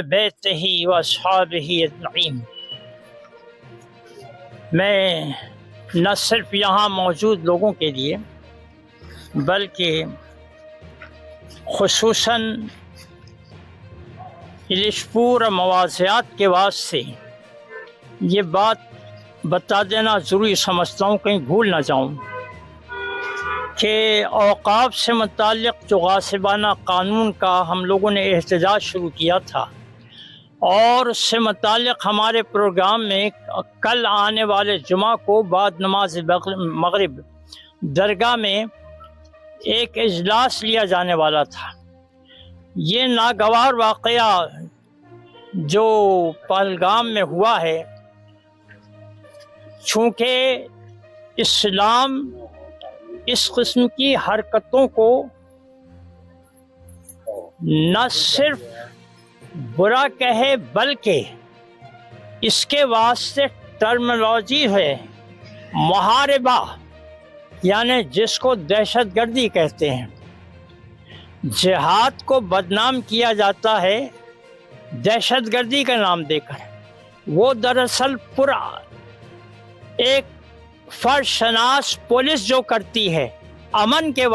بیتہ و اصحابہ اجمعین۔ میں نہ صرف یہاں موجود لوگوں کے لیے بلکہ خصوصاً الشپور مواضعات کے واسطے یہ بات بتا دینا ضروری سمجھتا ہوں، کہیں بھول نہ جاؤں، کہ اوقاف سے متعلق جو غاصبانہ قانون کا ہم لوگوں نے احتجاج شروع کیا تھا، اور اس سے متعلق ہمارے پروگرام میں کل آنے والے جمعہ کو بعد نماز مغرب درگاہ میں ایک اجلاس لیا جانے والا تھا۔ یہ ناگوار واقعہ جو پہلگام میں ہوا ہے، چونکہ اسلام اس قسم کی حرکتوں کو نہ صرف برا کہے بلکہ اس کے واسطے ٹرمنالوجی ہے محاربہ، یعنی جس کو دہشت گردی کہتے ہیں۔ جہاد کو بدنام کیا جاتا ہے دہشت گردی کا نام دے کر، وہ دراصل ایک فرد شناس پولیس جو کرتی ہے امن کے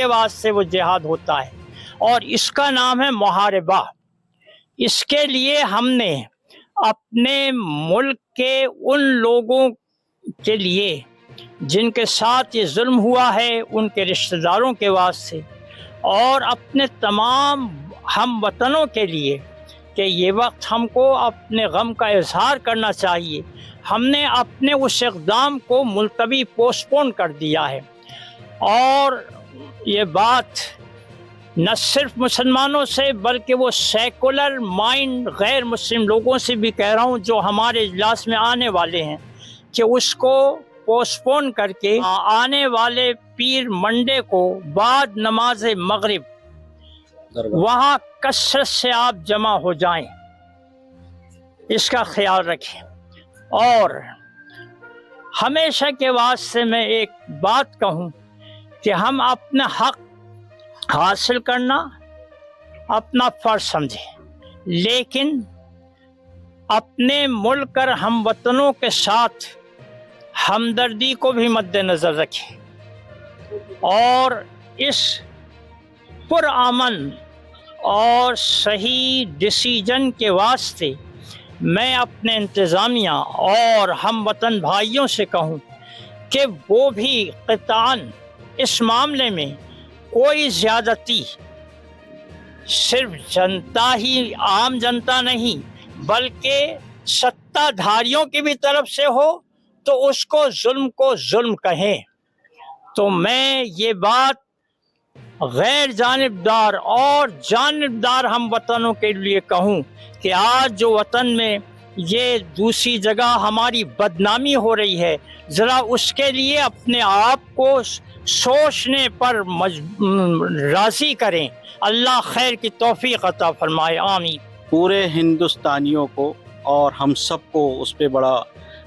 واسطے وہ جہاد ہوتا ہے، اور اس کا نام ہے محاربہ۔ اس کے لیے ہم نے اپنے ملک کے ان لوگوں کے لیے جن کے ساتھ یہ ظلم ہوا ہے، ان کے رشتہ داروں کے واسطے، اور اپنے تمام ہم وطنوں کے لیے کہ یہ وقت ہم کو اپنے غم کا اظہار کرنا چاہیے، ہم نے اپنے اس اقدام کو ملتوی پوسٹ پون کر دیا ہے۔ اور یہ بات نہ صرف مسلمانوں سے بلکہ وہ سیکولر مائنڈ غیر مسلم لوگوں سے بھی کہہ رہا ہوں جو ہمارے اجلاس میں آنے والے ہیں، کہ اس کو پوسٹ پون کر کے آنے والے پیر منڈے کو بعد نماز مغرب وہاں کثرت سے آپ جمع ہو جائیں، اس کا خیال رکھیں۔ اور ہمیشہ کے واسطے میں ایک بات کہوں کہ ہم اپنا حق حاصل کرنا اپنا فرض سمجھیں، لیکن اپنے ملک اور ہم وطنوں کے ساتھ ہمدردی کو بھی مد نظر رکھیں، اور اس پرامن اور صحیح ڈیسیجن کے واسطے میں اپنے انتظامیہ اور ہم وطن بھائیوں سے کہوں کہ وہ بھی قطعاً اس معاملے میں کوئی زیادتی صرف جنتا ہی عام جنتا نہیں بلکہ ستہ دھاریوں کی بھی طرف سے ہو تو اس کو ظلم کہیں۔ تو میں یہ بات غیر جانبدار اور جانبدار ہم وطنوں کے لیے کہوں کہ آج جو وطن میں یہ دوسری جگہ ہماری بدنامی ہو رہی ہے، ذرا اس کے لیے اپنے آپ کو سوچنے پر راضی کریں۔ اللہ خیر کی توفیق عطا فرمائے، آمین۔ پورے ہندوستانیوں کو اور ہم سب کو اس پہ بڑا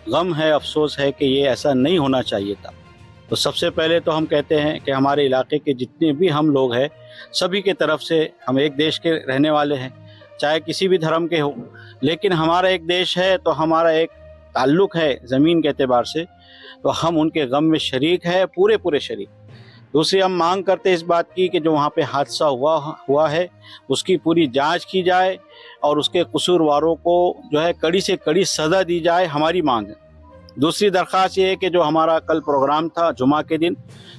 غم ہے، افسوس ہے کہ یہ ایسا نہیں ہونا چاہیے تھا۔ تو سب سے پہلے تو ہم کہتے ہیں کہ ہمارے علاقے کے جتنے بھی ہم لوگ ہیں سبھی کے طرف سے، ہم ایک دیش کے رہنے والے ہیں، چاہے کسی بھی دھرم کے ہو، لیکن ہمارا ایک دیش ہے تو ہمارا ایک تعلق ہے زمین کے اعتبار سے، تو ہم ان کے غم میں شریک ہے، پورے شریک۔ دوسری ہم مانگ کرتے اس بات کی کہ جو وہاں پہ حادثہ ہوا ہے اس کی پوری جانچ کی جائے اور اس کے قصورواروں کو جو ہے کڑی سے کڑی سزا دی جائے، ہماری مانگ ہے۔ دوسری درخواست یہ ہے کہ جو ہمارا کل پروگرام تھا جمعہ کے دن،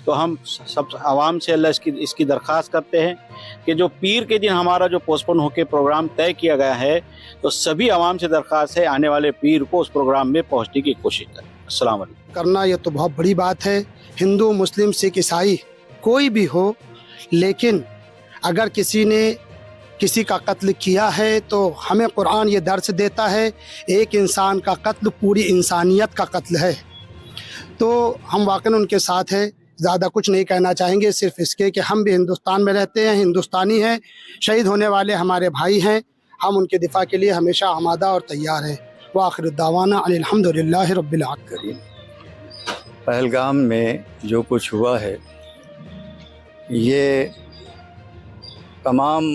تو ہم سب عوام سے اللہ اس کی درخواست کرتے ہیں کہ جو پیر کے دن ہمارا جو پوسٹ پون ہو کے پروگرام طے کیا گیا ہے، تو سبھی عوام سے درخواست ہے آنے والے پیر کو اس پروگرام میں پہنچنے کی کوشش کریں۔ السلام علیکم۔ کرنا یہ تو بہت بڑی بات ہے، ہندو مسلم سکھ عیسائی کوئی بھی ہو، لیکن اگر کسی نے کسی کا قتل کیا ہے تو ہمیں قرآن یہ درس دیتا ہے ایک انسان کا قتل پوری انسانیت کا قتل ہے۔ تو ہم واقعاً ان کے ساتھ ہیں، زیادہ کچھ نہیں کہنا چاہیں گے، صرف اس کے کہ ہم بھی ہندوستان میں رہتے ہیں، ہندوستانی ہیں، شہید ہونے والے ہمارے بھائی ہیں، ہم ان کے دفاع کے لیے ہمیشہ آمادہ اور تیار ہیں۔ وآخر الدعوانا ان الحمد للہ رب العالمین۔ پہلگام میں جو کچھ ہوا ہے یہ تمام